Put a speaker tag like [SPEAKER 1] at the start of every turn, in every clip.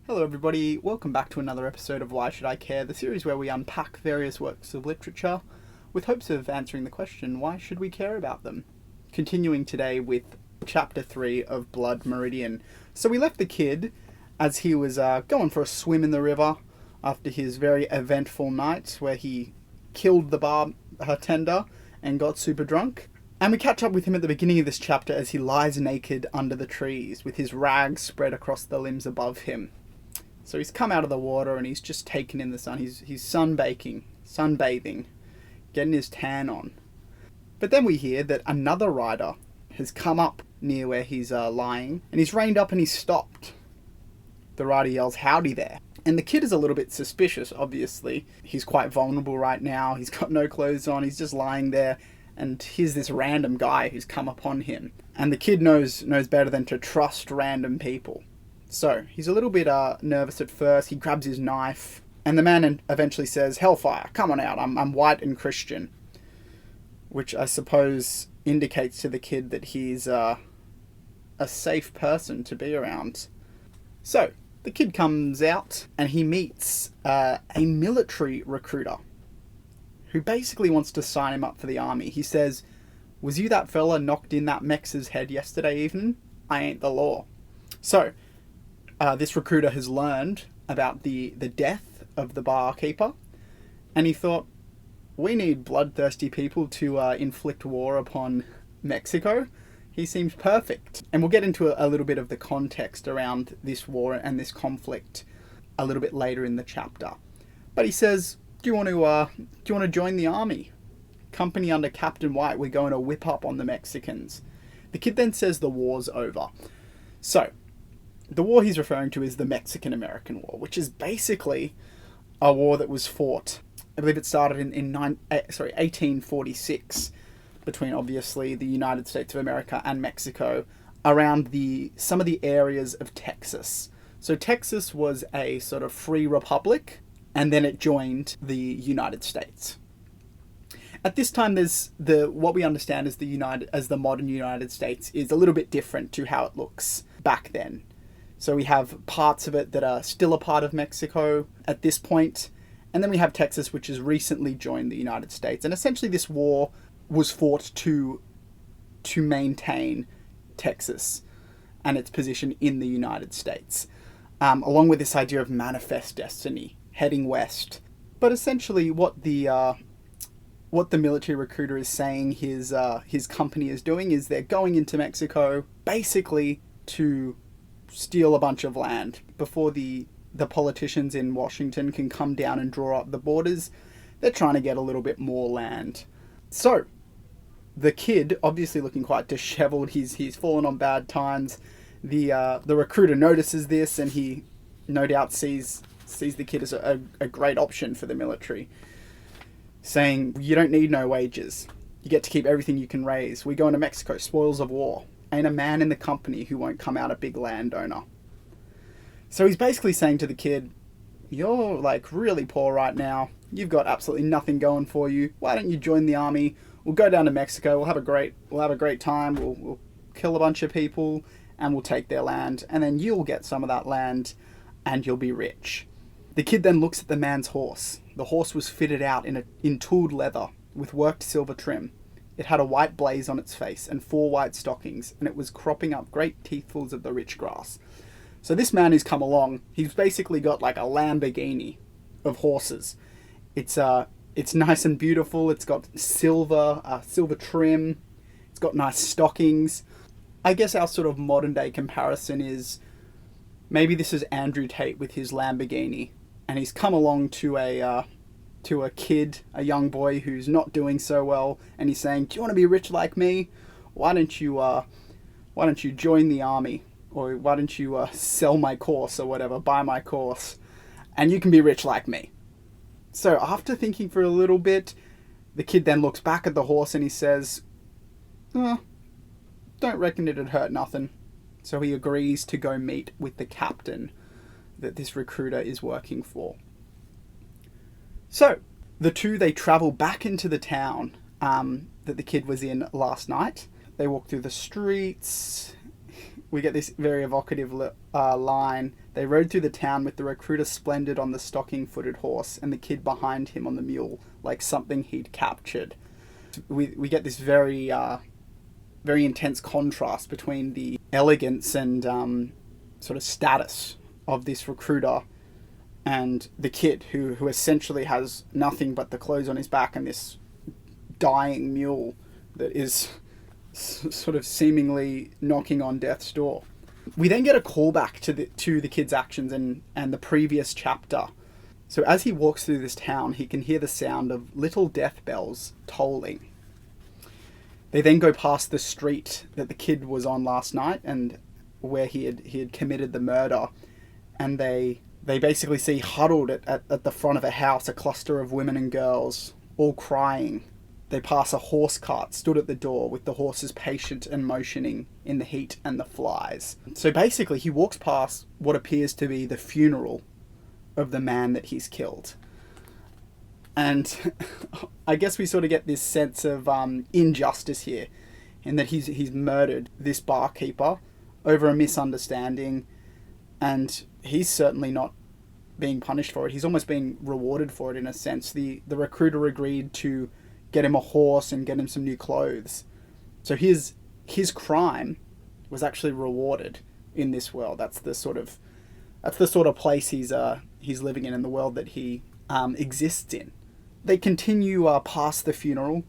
[SPEAKER 1] Hello everybody, welcome back to another episode of Why Should I Care, the series where we unpack various works of literature with hopes of answering the question, why should we care about them? Continuing today with chapter 3 of Blood Meridian. So we left the kid as he was going for a swim in the river after his very eventful night where he killed the bartender and got super drunk. And we catch up with him at the beginning of this chapter as he lies naked under the trees with his rags spread across the limbs above him. So he's come out of the water and he's just taken in the sun. He's sunbathing, getting his tan on. But then we hear that another rider has come up near where he's lying, and he's reined up and he's stopped. The rider yells, "Howdy there." And the kid is a little bit suspicious, obviously. He's quite vulnerable right now. He's got no clothes on. He's just lying there. And here's this random guy who's come upon him. And the kid knows better than to trust random people. So, he's a little bit nervous at first. He grabs his knife. And the man eventually says, "Hellfire, come on out. I'm white and Christian." Which I suppose indicates to the kid that he's a safe person to be around. So, the kid comes out and he meets a military recruiter who basically wants to sign him up for the army. He says, "Was you that fella knocked in that Mex's head yesterday evening? I ain't the law." So, this recruiter has learned about the death of the barkeeper, and he thought, we need bloodthirsty people to inflict war upon Mexico. He seems perfect. And we'll get into a little bit of the context around this war and this conflict a little bit later in the chapter. But he says, do you want to join the army? Company under Captain White, we're going to whip up on the Mexicans. The kid then says the war's over. So, the war he's referring to is the Mexican-American War, which is basically a war that was fought. I believe it started in 1846 between, obviously, the United States of America and Mexico around some of the areas of Texas. So Texas was a sort of free republic, and then it joined the United States. At this time, what we understand as the modern United States is a little bit different to how it looks back then. So we have parts of it that are still a part of Mexico at this point, and then we have Texas, which has recently joined the United States. And essentially this war was fought to maintain Texas and its position in the United States, along with this idea of manifest destiny, heading west. But essentially what the military recruiter is saying his company is doing is they're going into Mexico basically to steal a bunch of land before the politicians in Washington can come down and draw up the borders. They're trying to get a little bit more land. So, the kid, obviously looking quite disheveled, he's fallen on bad times. The recruiter notices this, and he no doubt sees the kid as a great option for the military, saying, "You don't need no wages. You get to keep everything you can raise. We go into Mexico, spoils of war. Ain't a man in the company who won't come out a big landowner." So he's basically saying to the kid, "You're like really poor right now. You've got absolutely nothing going for you. Why don't you join the army? We'll go down to Mexico. We'll have a great time. We'll kill a bunch of people and we'll take their land, and then you'll get some of that land and you'll be rich." The kid then looks at the man's horse. The horse was fitted out in tooled leather with worked silver trim. It had a white blaze on its face and 4 white stockings, and it was cropping up great teethfuls of the rich grass. So this man who's come along, he's basically got like a Lamborghini of horses. It's nice and beautiful. It's got silver trim. It's got nice stockings. I guess our sort of modern day comparison is maybe this is Andrew Tate with his Lamborghini, and he's come along to a kid, a young boy who's not doing so well, and he's saying, "Do you want to be rich like me? Why don't you join the army, or why don't you sell my course or whatever, buy my course, and you can be rich like me." So after thinking for a little bit, the kid then looks back at the horse and he says, "Don't reckon it'd hurt nothing." So he agrees to go meet with the captain that this recruiter is working for. So, the two, they travel back into the town that the kid was in last night. They walk through the streets. we get this very evocative line. They rode through the town with the recruiter splendid on the stocking-footed horse and the kid behind him on the mule, like something he'd captured. We get this very very intense contrast between the elegance and sort of status of this recruiter and the kid who essentially has nothing but the clothes on his back and this dying mule that is sort of seemingly knocking on death's door. We then get a callback to the kid's actions and the previous chapter. So as he walks through this town, he can hear the sound of little death bells tolling. They then go past the street that the kid was on last night and where he had committed the murder, and they basically see huddled at the front of a house a cluster of women and girls, all crying. They pass a horse cart stood at the door with the horses patient and motioning in the heat and the flies. So basically he walks past what appears to be the funeral of the man that he's killed. And I guess we sort of get this sense of injustice here, in that he's murdered this barkeeper over a misunderstanding, and he's certainly not being punished for it. He's almost being rewarded for it in a sense. The recruiter agreed to get him a horse and get him some new clothes. So his crime was actually rewarded in this world. That's the sort of place he's living in the world that he exists in. They continue past the funeral,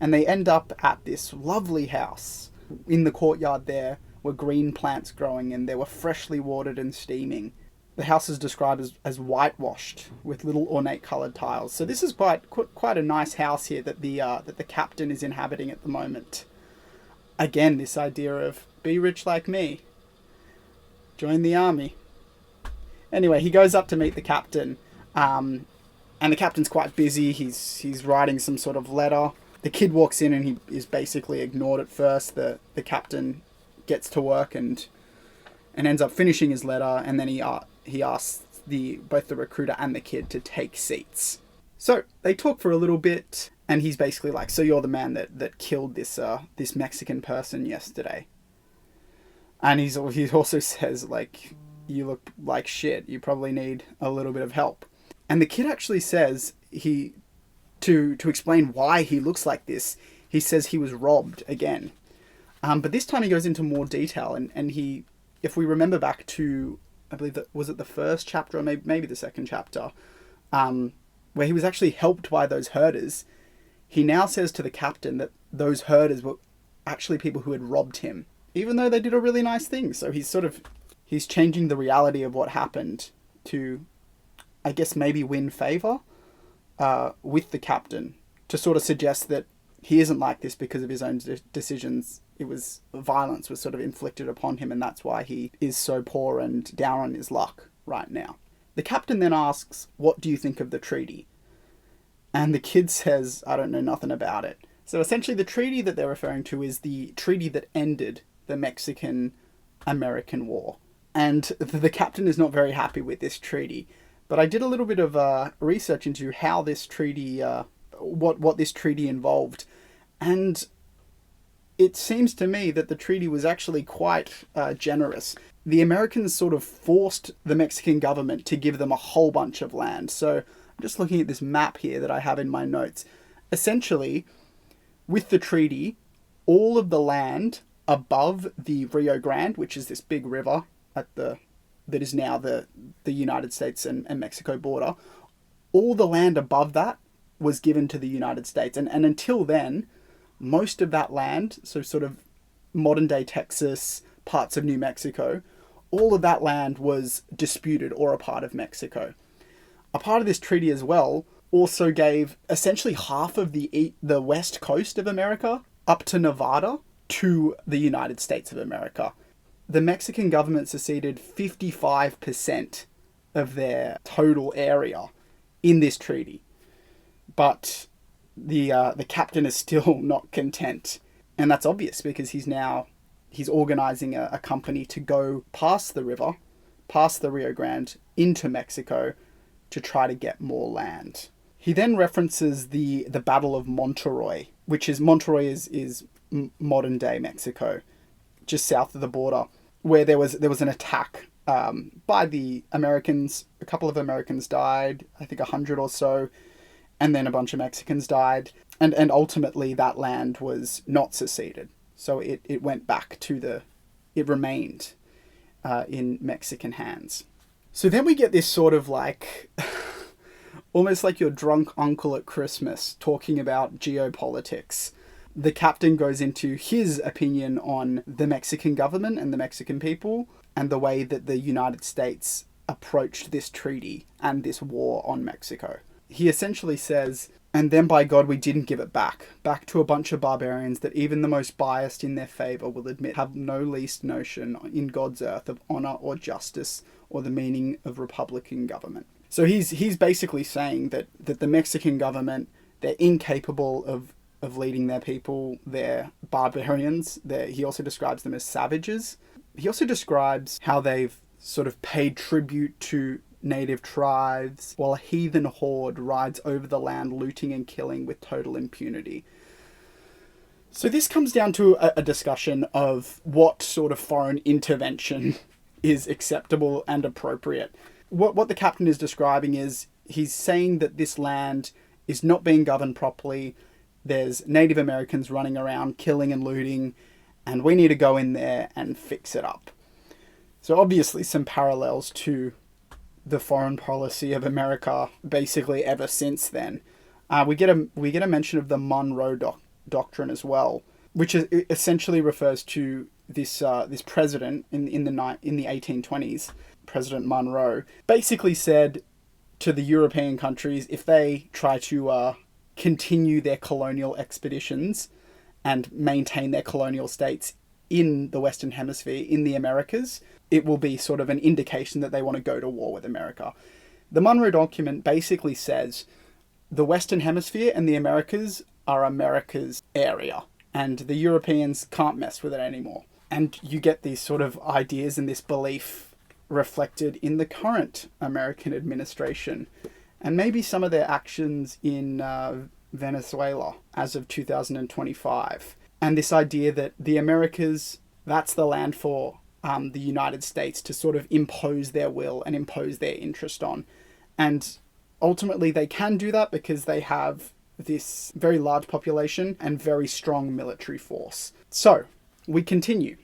[SPEAKER 1] and they end up at this lovely house. In the courtyard there were green plants growing, and they were freshly watered and steaming. The house is described as whitewashed with little ornate coloured tiles. So this is quite a nice house here that the captain is inhabiting at the moment. Again, this idea of be rich like me, join the army. Anyway, he goes up to meet the captain, and the captain's quite busy. He's writing some sort of letter. The kid walks in and he is basically ignored at first. The captain gets to work and ends up finishing his letter, and then he asks both the recruiter and the kid to take seats. So they talk for a little bit, and he's basically like, so you're the man that killed this Mexican person yesterday. And he also says, like, you look like shit, you probably need a little bit of help. And the kid actually says to explain why he looks like this, he says he was robbed again. But this time he goes into more detail, and he, if we remember back to, I believe that was it the first chapter or maybe the second chapter, where he was actually helped by those herders, he now says to the captain that those herders were actually people who had robbed him, even though they did a really nice thing. So he's changing the reality of what happened to, I guess, maybe win favour with the captain, to sort of suggest that he isn't like this because of his own decisions. Violence was sort of inflicted upon him, and that's why he is so poor and down on his luck right now. The captain then asks, what do you think of the treaty? And the kid says, I don't know nothing about it. So essentially the treaty that they're referring to is the treaty that ended the Mexican-American War. And the captain is not very happy with this treaty. But I did a little bit of research into how this treaty, what this treaty involved. And it seems to me that the treaty was actually quite generous. The Americans sort of forced the Mexican government to give them a whole bunch of land. So I'm just looking at this map here that I have in my notes. Essentially, with the treaty, all of the land above the Rio Grande, which is this big river that is now the United States and Mexico border, all the land above that was given to the United States. And until then, most of that land, so sort of modern day Texas, parts of New Mexico, all of that land was disputed or a part of Mexico. A part of this treaty as well also gave essentially half of the west coast of America up to Nevada to the United States of America. The Mexican government seceded 55% of their total area in this treaty. But the captain is still not content. And that's obvious because he's organizing a company to go past the river, past the Rio Grande, into Mexico to try to get more land. He then references the Battle of Monterrey, which is modern day Mexico. just south of the border, where there was an attack by the Americans. A couple of Americans died, I think 100 or so, and then a bunch of Mexicans died. And ultimately that land was not seceded. So it went back to it remained in Mexican hands. So then we get this sort of like, almost like your drunk uncle at Christmas talking about geopolitics. The captain goes into his opinion on the Mexican government and the Mexican people and the way that the United States approached this treaty and this war on Mexico. He essentially says, and then by God we didn't give it back to a bunch of barbarians that even the most biased in their favour will admit have no least notion in God's earth of honour or justice or the meaning of republican government. So he's basically saying that the Mexican government, they're incapable of leading their people, they're barbarians. He also describes them as savages. He also describes how they've sort of paid tribute to native tribes while a heathen horde rides over the land looting and killing with total impunity. So this comes down to a discussion of what sort of foreign intervention is acceptable and appropriate. What the captain is describing is he's saying that this land is not being governed properly. There's Native Americans running around killing and looting, and we need to go in there and fix it up. So obviously some parallels to the foreign policy of America basically ever since then. We get a mention of the Monroe Doctrine as well, which essentially refers to this president in the 1820s, President Monroe, basically said to the European countries, if they try to continue their colonial expeditions and maintain their colonial states in the Western Hemisphere, in the Americas, it will be sort of an indication that they want to go to war with America. The Monroe Document basically says the Western Hemisphere and the Americas are America's area, and the Europeans can't mess with it anymore. And you get these sort of ideas and this belief reflected in the current American administration, and maybe some of their actions in Venezuela as of 2025. And this idea that the Americas, that's the land for the United States to sort of impose their will and impose their interest on. And ultimately they can do that because they have this very large population and very strong military force. So, we continue.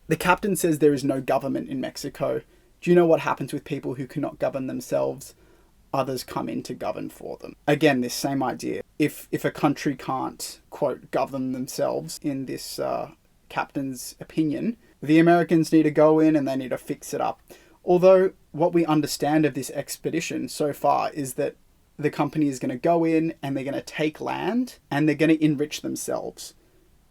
[SPEAKER 1] The captain says there is no government in Mexico. Do you know what happens with people who cannot govern themselves? Others come in to govern for them. Again, this same idea. If a country can't, quote, govern themselves in this captain's opinion, the Americans need to go in and they need to fix it up. Although what we understand of this expedition so far is that the company is going to go in and they're going to take land and they're going to enrich themselves.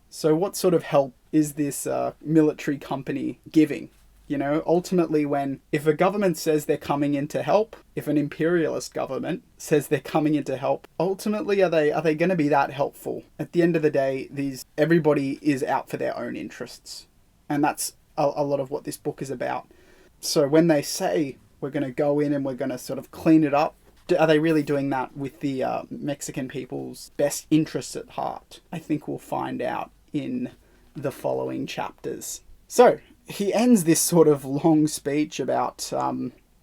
[SPEAKER 1] So what sort of help is this military company giving? You know, ultimately if a government says they're coming in to help, if an imperialist government says they're coming in to help, ultimately are they going to be that helpful? At the end of the day, everybody is out for their own interests. And that's a lot of what this book is about. So when they say we're going to go in and we're going to sort of clean it up, are they really doing that with the Mexican people's best interests at heart? I think we'll find out in the following chapters. So he ends this sort of long speech about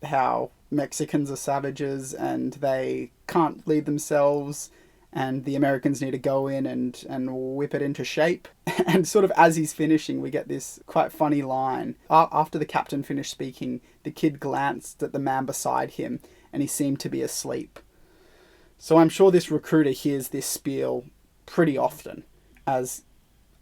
[SPEAKER 1] how Mexicans are savages and they can't lead themselves and the Americans need to go in and whip it into shape. And sort of as he's finishing, we get this quite funny line. After the captain finished speaking, the kid glanced at the man beside him and he seemed to be asleep. So I'm sure this recruiter hears this spiel pretty often, as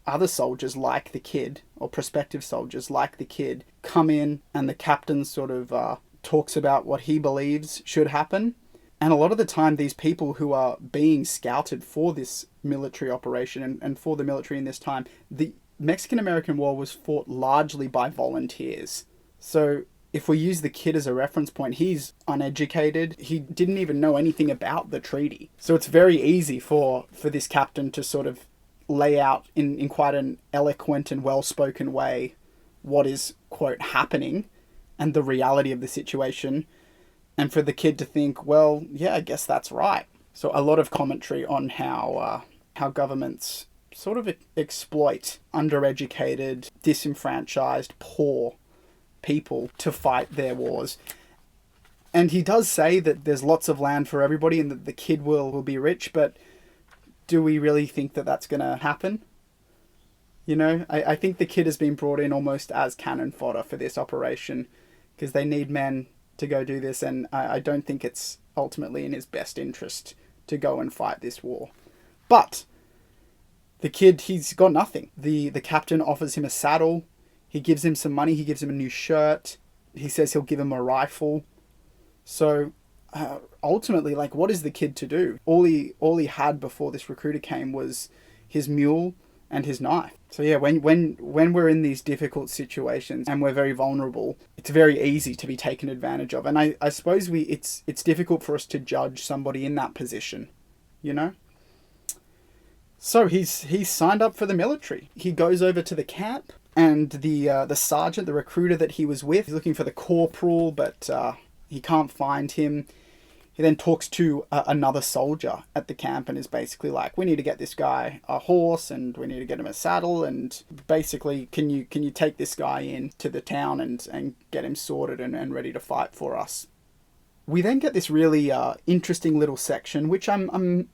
[SPEAKER 1] other soldiers like the kid, or prospective soldiers like the kid, come in and the captain sort of talks about what he believes should happen. And a lot of the time, these people who are being scouted for this military operation and for the military in this time, the Mexican-American War was fought largely by volunteers. So if we use the kid as a reference point, he's uneducated. He didn't even know anything about the treaty. So it's very easy for this captain to sort of lay out in quite an eloquent and well-spoken way what is, quote, happening and the reality of the situation. And for the kid to think, well, yeah, I guess that's right. So a lot of commentary on how governments sort of exploit undereducated, disenfranchised, poor people to fight their wars. And he does say that there's lots of land for everybody and that the kid will be rich, but do we really think that that's going to happen? You know, I think the kid has been brought in almost as cannon fodder for this operation because they need men to go do this, and I don't think it's ultimately in his best interest to go and fight this war. But the kid, he's got nothing. The captain offers him a saddle. He gives him some money. He gives him a new shirt. He says he'll give him a rifle. So ultimately, like, what is the kid to do? All he had before this recruiter came was his mule and his knife. So yeah, when we're in these difficult situations and we're very vulnerable, it's very easy to be taken advantage of. And I suppose it's difficult for us to judge somebody in that position, you know? So he's signed up for the military. He goes over to the camp, and the sergeant, the recruiter that he was with, he's looking for the corporal, but he can't find him. He then talks to another soldier at the camp and is basically like, we need to get this guy a horse and we need to get him a saddle, and basically can you take this guy in to the town and get him sorted and ready to fight for us. We then get this really interesting little section, which I'm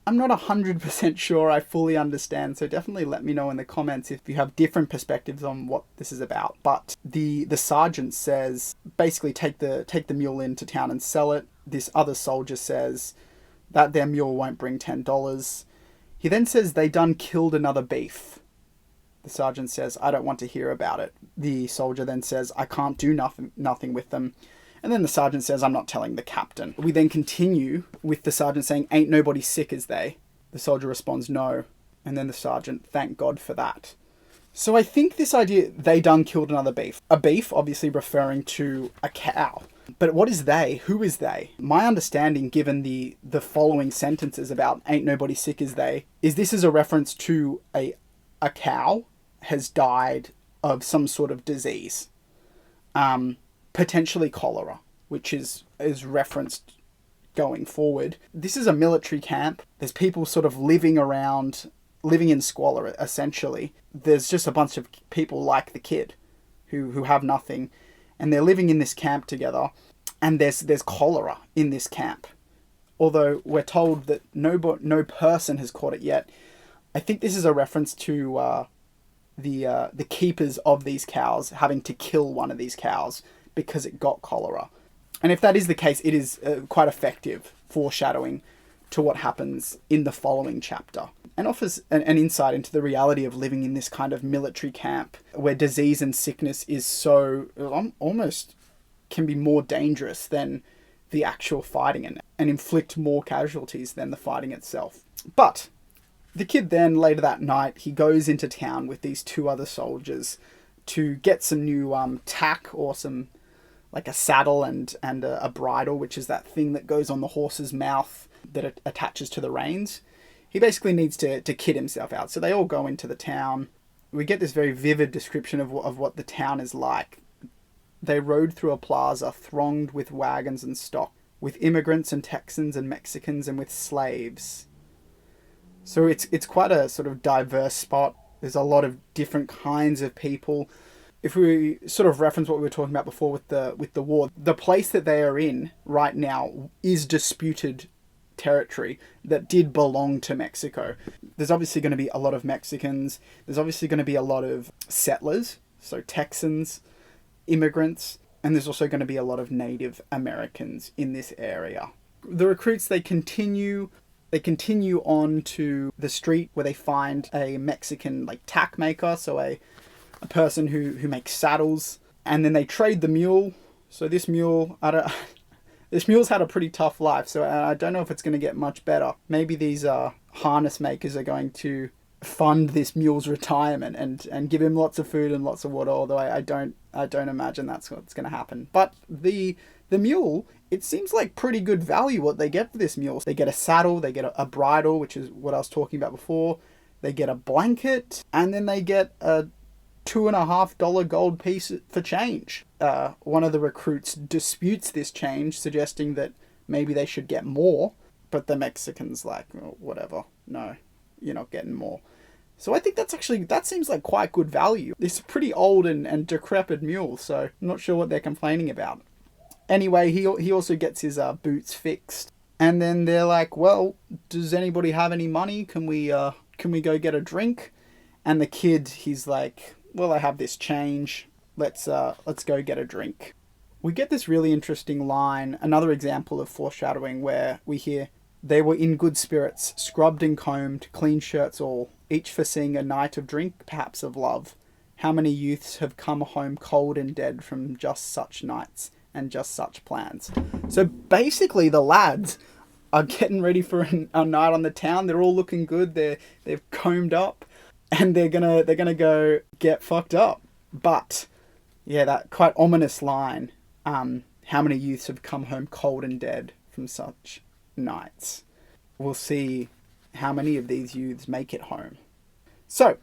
[SPEAKER 1] not 100% sure I fully understand, so definitely let me know in the comments if you have different perspectives on what this is about. But the sergeant says, basically take the mule into town and sell it. This other soldier says that their mule won't bring $10. He then says they done killed another beef. The sergeant says, I don't want to hear about it. The soldier then says, I can't do nothing with them. And then the sergeant says, I'm not telling the captain. We then continue with the sergeant saying, ain't nobody sick as they? The soldier responds, no. And then the sergeant, thank God for that. So I think this idea, they done killed another beef. A beef, obviously referring to a cow. But what is they? Who is they? My understanding, given the following sentences about ain't nobody sick as they, is this is a reference to a cow has died of some sort of disease. Potentially cholera, which is referenced going forward. This is a military camp. There's people sort of living in squalor, essentially. There's just a bunch of people like the kid who have nothing, and they're living in this camp together, and there's cholera in this camp. Although we're told that no person has caught it yet, I think this is a reference to the keepers of these cows having to kill one of these cows because it got cholera. And if that is the case, it is quite effective foreshadowing to what happens in the following chapter, and offers an insight into the reality of living in this kind of military camp where disease and sickness is so almost can be more dangerous than the actual fighting and inflict more casualties than the fighting itself. But the kid then, later that night, he goes into town with these two other soldiers to get some new tack, or some, like a saddle and a bridle, which is that thing that goes on the horse's mouth that attaches to the reins. He basically needs to kit himself out. So they all go into the town. We get this very vivid description of what the town is like. They rode through a plaza thronged with wagons and stock, with immigrants and Texans and Mexicans and with slaves. So it's quite a sort of diverse spot. There's a lot of different kinds of people. If we sort of reference what we were talking about before with the war, the place that they are in right now is disputed territory that did belong to Mexico. There's obviously going to be a lot of Mexicans. There's obviously going to be a lot of settlers, so Texans, immigrants, and there's also going to be a lot of Native Americans in this area. The recruits, they continue on to the street where they find a Mexican like tack maker, so a person who makes saddles, and then they trade the mule. So this mule, this mule's had a pretty tough life, so I don't know if it's going to get much better. Maybe these harness makers are going to fund this mule's retirement and give him lots of food and lots of water, although I don't imagine that's what's going to happen. But the mule, it seems like pretty good value what they get for this mule. They get a saddle, they get a bridle, which is what I was talking about before. They get a blanket, and then they get a $2.50 gold piece for change. One of the recruits disputes this change, suggesting that maybe they should get more, but the Mexican's like, oh, whatever, no, you're not getting more. So I think that seems like quite good value. It's a pretty old and decrepit mule, so I'm not sure what they're complaining about. Anyway, he also gets his boots fixed. And then they're like, well, does anybody have any money? Can we go get a drink? And the kid, he's like, well, I have this change. Let's go get a drink. We get this really interesting line, another example of foreshadowing, where we hear, they were in good spirits, scrubbed and combed, clean shirts all, each foreseeing a night of drink, perhaps of love. How many youths have come home cold and dead from just such nights and just such plans? So basically the lads are getting ready for a night on the town. They're all looking good. They've combed up and they're gonna go get fucked up. But yeah, that quite ominous line, how many youths have come home cold and dead from such nights. We'll see how many of these youths make it home. So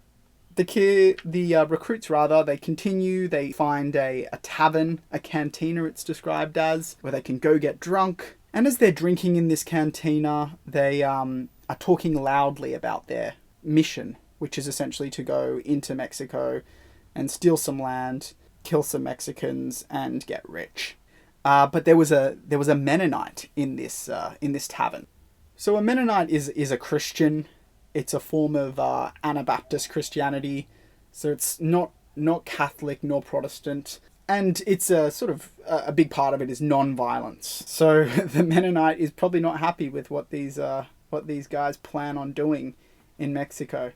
[SPEAKER 1] the recruits they continue. They find a tavern, a cantina it's described as, where they can go get drunk. And as they're drinking in this cantina, they are talking loudly about their mission, which is essentially to go into Mexico and steal some land, kill some Mexicans, and get rich. But there was a Mennonite in this tavern. So a Mennonite is a Christian. It's a form of Anabaptist Christianity. So it's not Catholic nor Protestant. And it's a sort of a big part of it is non-violence. So the Mennonite is probably not happy with what these guys plan on doing in Mexico.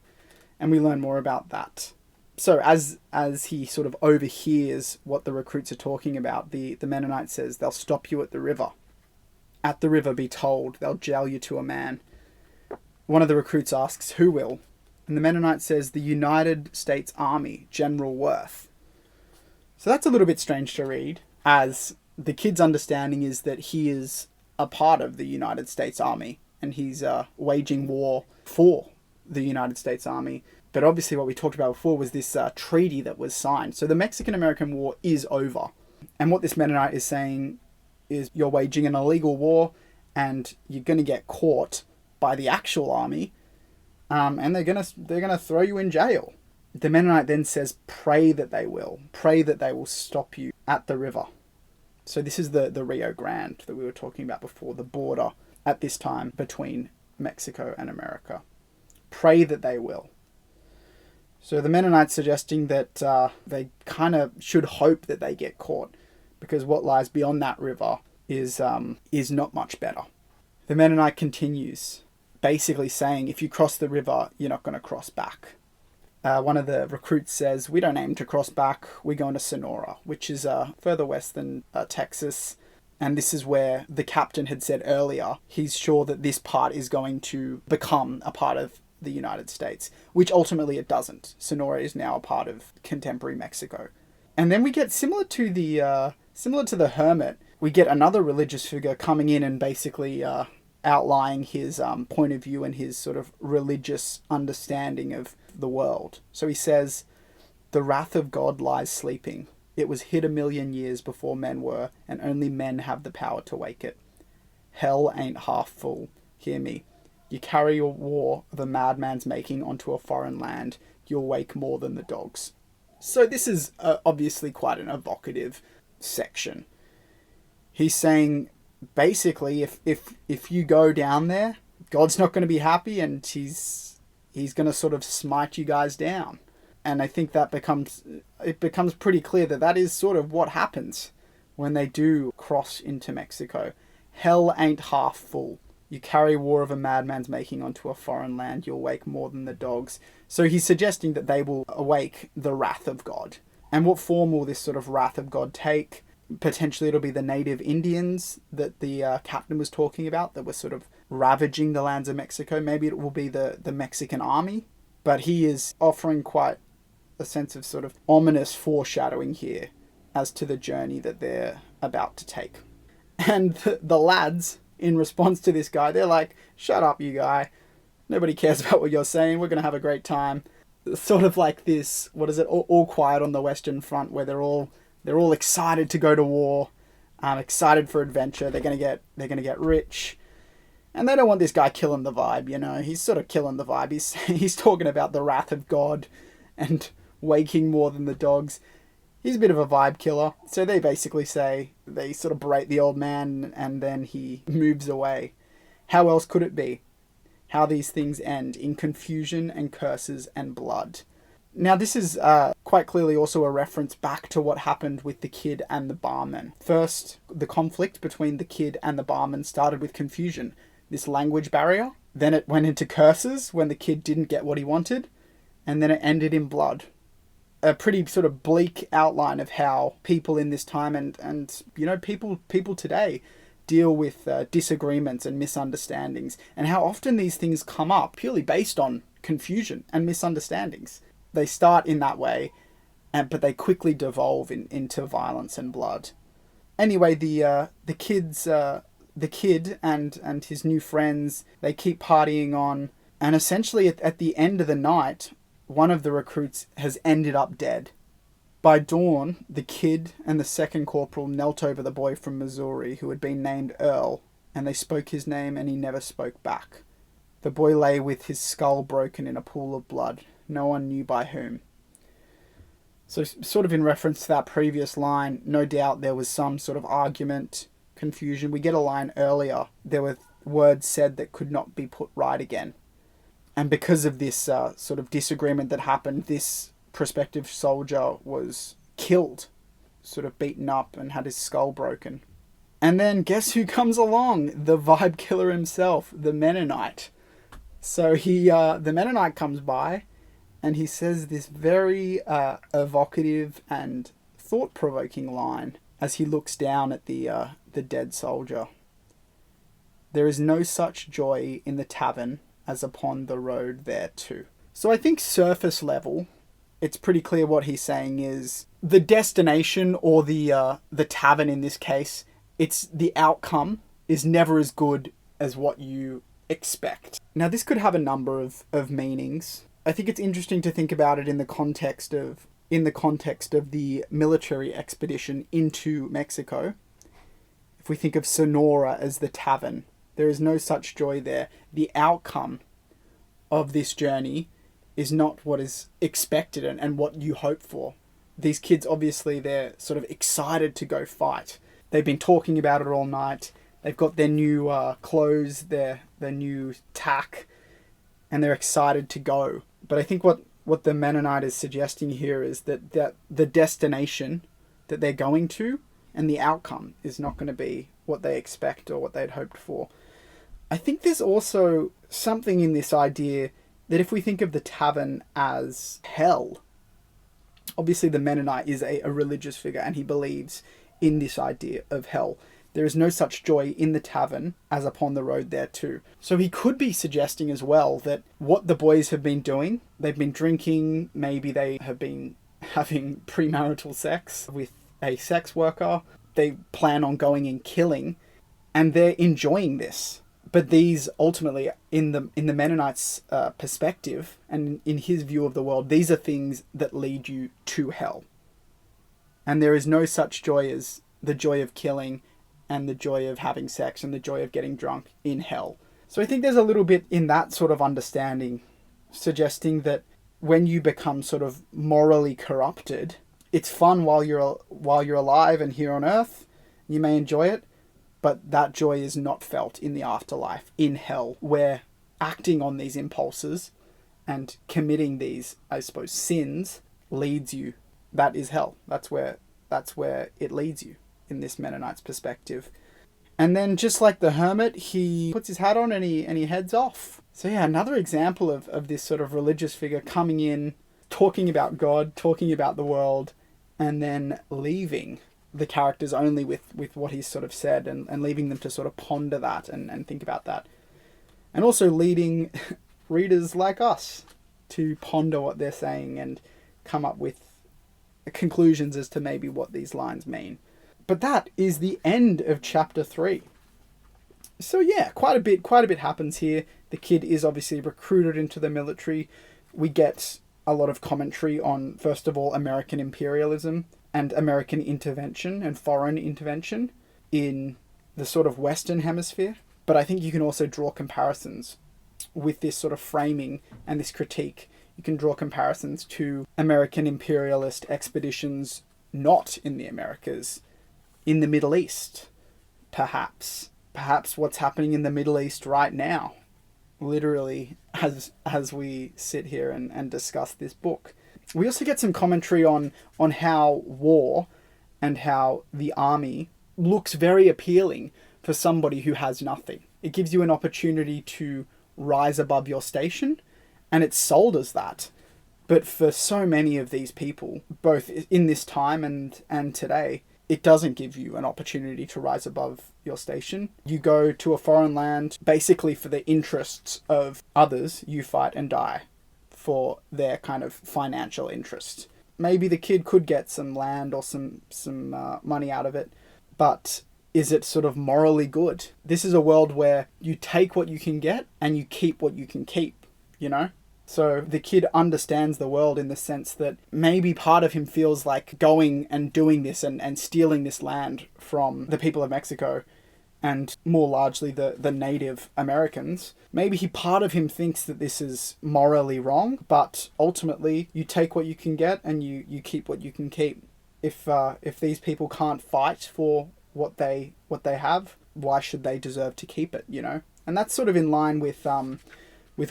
[SPEAKER 1] And we learn more about that. So as he sort of overhears what the recruits are talking about, the Mennonite says, they'll stop you at the river. At the river be told, they'll jail you to a man. One of the recruits asks, who will? And the Mennonite says, the United States Army, General Worth. So that's a little bit strange to read, as the kid's understanding is that he is a part of the United States Army, and he's waging war for the United States Army. But obviously what we talked about before was this treaty that was signed. So the Mexican-American War is over. And what this Mennonite is saying is you're waging an illegal war and you're going to get caught by the actual army, and they're gonna throw you in jail. The Mennonite then says, pray that they will stop you at the river. So this is the Rio Grande that we were talking about before, the border at this time between Mexico and America. Pray that they will. So the Mennonite's suggesting that they kind of should hope that they get caught, because what lies beyond that river is not much better. The Mennonite continues, basically saying, if you cross the river, you're not going to cross back. One of the recruits says, we don't aim to cross back, we're going to Sonora, which is further west than Texas. And this is where the captain had said earlier, he's sure that this part is going to become a part of the United States, which ultimately it doesn't. Sonora is now a part of contemporary Mexico. And then we get similar to the hermit, we get another religious figure coming in and basically outlining his point of view and his sort of religious understanding of the world. So he says, the wrath of God lies sleeping. It was hid 1,000,000 years before men were, and only men have the power to wake it. Hell ain't half full. Hear me. You carry a war of a madman's making onto a foreign land, you'll wake more than the dogs. So this is obviously quite an evocative section. He's saying, basically, if you go down there, God's not going to be happy, and he's going to sort of smite you guys down. And I think that becomes pretty clear that is sort of what happens when they do cross into Mexico. Hell ain't half full. You carry war of a madman's making onto a foreign land, you'll wake more than the dogs. So he's suggesting that they will awake the wrath of God. And what form will this sort of wrath of God take? Potentially it'll be the native Indians that the captain was talking about that were sort of ravaging the lands of Mexico. Maybe it will be the Mexican army. But he is offering quite a sense of sort of ominous foreshadowing here as to the journey that they're about to take. And the lads, in response to this guy, they're like, shut up, you guy. Nobody cares about what you're saying. We're going to have a great time. Sort of like this, what is it, all quiet on the Western Front, where they're all excited to go to war, excited for adventure. They're going to get rich. And they don't want this guy killing the vibe, you know. He's sort of killing the vibe. He's talking about the wrath of God and waking more than the dogs. He's a bit of a vibe killer. So they basically say, they sort of berate the old man and then he moves away. How else could it be? How these things end in confusion and curses and blood. Now this is quite clearly also a reference back to what happened with the kid and the barman. First, the conflict between the kid and the barman started with confusion. This language barrier. Then it went into curses when the kid didn't get what he wanted. And then it ended in blood. A pretty sort of bleak outline of how people in this time and you know, people today deal with disagreements and misunderstandings, and how often these things come up purely based on confusion and misunderstandings. They start in that way, but they quickly devolve into violence and blood. Anyway, the kid and his new friends, they keep partying on, and essentially at the end of the night, one of the recruits has ended up dead. By dawn, the kid and the second corporal knelt over the boy from Missouri who had been named Earl, and they spoke his name and he never spoke back. The boy lay with his skull broken in a pool of blood. No one knew by whom. So sort of in reference to that previous line, no doubt there was some sort of argument, confusion. We get a line earlier. There were words said that could not be put right again. And because of this sort of disagreement that happened, this prospective soldier was killed, sort of beaten up and had his skull broken. And then guess who comes along? The vibe killer himself, the Mennonite. So the Mennonite comes by and he says this very evocative and thought-provoking line as he looks down at the dead soldier. There is no such joy in the tavern as upon the road thereto. So I think surface level, it's pretty clear what he's saying is the destination, or the tavern in this case, it's the outcome is never as good as what you expect. Now this could have a number of meanings. I think it's interesting to think about it in the context of the military expedition into Mexico. If we think of Sonora as the tavern, there is no such joy there. The outcome of this journey is not what is expected and what you hope for. These kids, obviously, they're sort of excited to go fight. They've been talking about it all night. They've got their new clothes, their new tack, and they're excited to go. But I think what the Mennonite is suggesting here is that the destination that they're going to and the outcome is not going to be what they expect or what they'd hoped for. I think there's also something in this idea that if we think of the tavern as hell, obviously the Mennonite is a religious figure and he believes in this idea of hell. There is no such joy in the tavern as upon the road thereto. So he could be suggesting as well that what the boys have been doing, they've been drinking, maybe they have been having premarital sex with a sex worker, they plan on going and killing, and they're enjoying this. But these ultimately, in the Mennonite's perspective and in his view of the world, these are things that lead you to hell. And there is no such joy as the joy of killing and the joy of having sex and the joy of getting drunk in hell. So I think there's a little bit in that sort of understanding, suggesting that when you become sort of morally corrupted, it's fun while you're alive and here on earth. You may enjoy it. But that joy is not felt in the afterlife, in hell, where acting on these impulses and committing these, I suppose, sins leads you. That is hell. That's where it leads you in this Mennonite's perspective. And then just like the hermit, he puts his hat on and he heads off. So yeah, another example of this sort of religious figure coming in, talking about God, talking about the world, and then leaving the characters only with what he's sort of said and leaving them to sort of ponder that and think about that. And also leading readers like us to ponder what they're saying and come up with conclusions as to maybe what these lines mean. But that is the end of chapter 3. So yeah, quite a bit happens here. The kid is obviously recruited into the military. We get a lot of commentary on, first of all, American imperialism and American intervention and foreign intervention in the sort of Western Hemisphere. But I think you can also draw comparisons with this sort of framing and this critique. You can draw comparisons to American imperialist expeditions not in the Americas, in the Middle East, perhaps. Perhaps what's happening in the Middle East right now, literally, as we sit here and discuss this book. We also get some commentary on how war and how the army looks very appealing for somebody who has nothing. It gives you an opportunity to rise above your station, and it's sold as that. But for so many of these people, both in this time and today, it doesn't give you an opportunity to rise above your station. You go to a foreign land basically for the interests of others. You fight and die for their kind of financial interest. Maybe the kid could get some land or some money out of it, but is it sort of morally good? This is a world where you take what you can get and you keep what you can keep, you know? So the kid understands the world in the sense that maybe part of him feels like going and doing this and stealing this land from the people of Mexico and more largely the Native Americans. Maybe part of him thinks that this is morally wrong, but ultimately you take what you can get and you keep what you can keep. If these people can't fight for what they have, why should they deserve to keep it, you know? And that's sort of in line with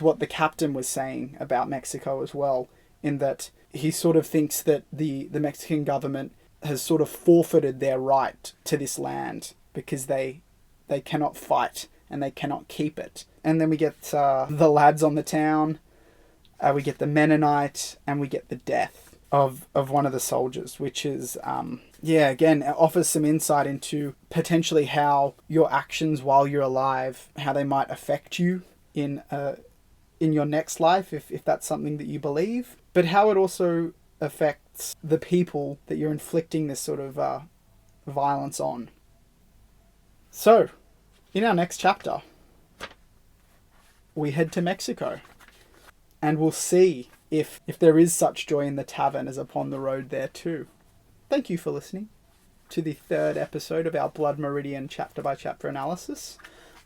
[SPEAKER 1] what the captain was saying about Mexico as well, in that he sort of thinks that the Mexican government has sort of forfeited their right to this land because they cannot fight and they cannot keep it. And then we get the lads on the town, we get the Mennonite, and we get the death of one of the soldiers, which is, again, it offers some insight into potentially how your actions while you're alive, how they might affect you in your next life, if that's something that you believe, but how it also affects the people that you're inflicting this sort of violence on. So, in our next chapter, we head to Mexico, and we'll see if there is such joy in the tavern as upon the road there too. Thank you for listening to the third episode of our Blood Meridian chapter-by-chapter analysis.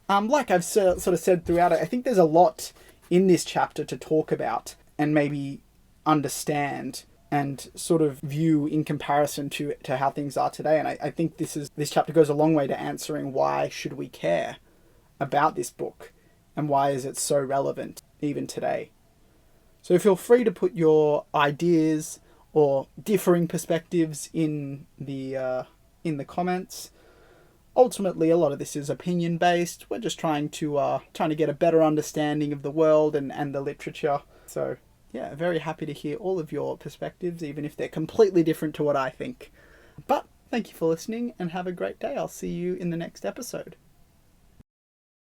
[SPEAKER 1] Like I've sort of said throughout it, I think there's a lot in this chapter to talk about and maybe understand and sort of view in comparison to how things are today. And I think this chapter goes a long way to answering why should we care about this book and why is it so relevant even today. So feel free to put your ideas or differing perspectives in the comments. Ultimately, a lot of this is opinion based. We're just trying to get a better understanding of the world and the literature. So yeah, very happy to hear all of your perspectives, even if they're completely different to what I think. But thank you for listening and have a great day. I'll see you in the next episode.